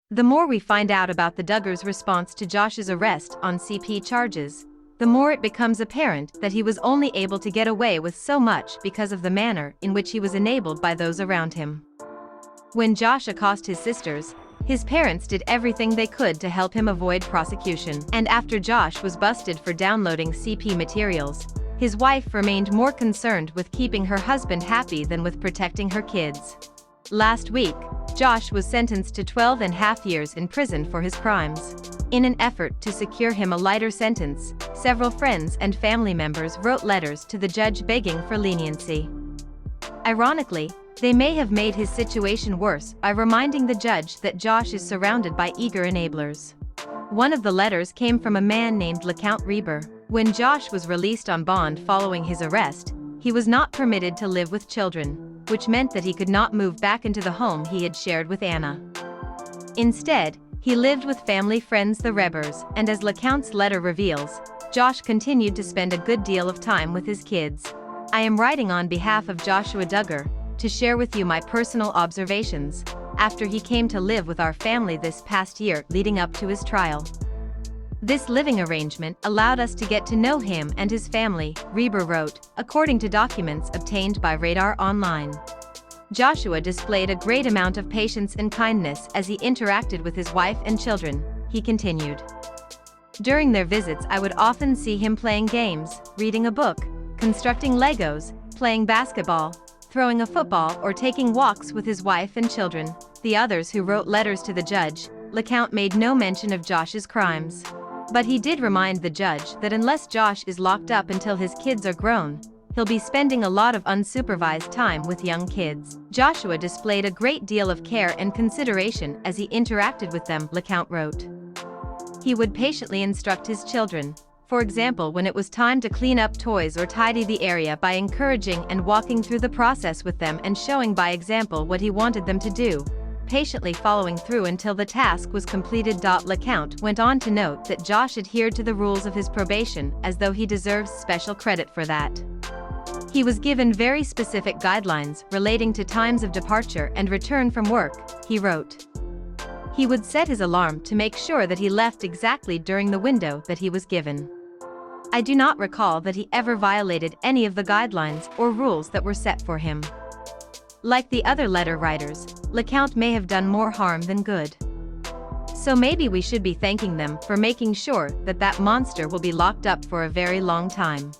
The more we find out about the Duggars' response to Josh's arrest on CP charges, the more it becomes apparent that he was only able to get away with so much because of the manner in which he was enabled by those around him. When Josh accosted his sisters, his parents did everything they could to help him avoid prosecution. And after Josh was busted for downloading CP materials, his wife remained more concerned with keeping her husband happy than with protecting her kids. Last week, Josh was sentenced to 12.5 years in prison for his crimes. In an effort to secure him a lighter sentence, several friends and family members wrote letters to the judge begging for leniency. Ironically, they may have made his situation worse by reminding the judge that Josh is surrounded by eager enablers. One of the letters came from a man named accost Reber. When Josh was released on bond following his arrest, he was not permitted to live with children, which meant that he could not move back into the home he had shared with Anna. Instead, he lived with family friends the Rebers, and as accoust's letter reveals, Josh continued to spend a good deal of time with his kids. I am writing on behalf of Joshua Duggar to share with you my personal observations after he came to live with our family this past year leading up to his trial. This living arrangement allowed us to get to know him and his family, Reber wrote, according to documents obtained by Radar Online. Joshua displayed a great amount of patience and kindness as he interacted with his wife and children, he continued. During their visits I would often see him playing games, reading a book, constructing Legos, playing basketball, throwing a football or taking walks with his wife and children. The others who wrote letters to the judge, accost made no mention of Josh's crimes. But he did remind the judge that unless Josh is locked up until his kids are grown, he'll be spending a lot of unsupervised time with young kids. Joshua displayed a great deal of care and consideration as he interacted with them, accost wrote. He would patiently instruct his children, for example when it was time to clean up toys or tidy the area, by encouraging and walking through the process with them and showing by example what he wanted them to do, patiently following through until the task was completed. Accost went on to note that Josh adhered to the rules of his probation as though he deserves special credit for that. He was given very specific guidelines relating to times of departure and return from work, he wrote. He would set his alarm to make sure that he left exactly during the window that he was given. I do not recall that he ever violated any of the guidelines or rules that were set for him. Like the other letter writers, accost may have done more harm than good. So maybe we should be thanking them for making sure that that monster will be locked up for a very long time.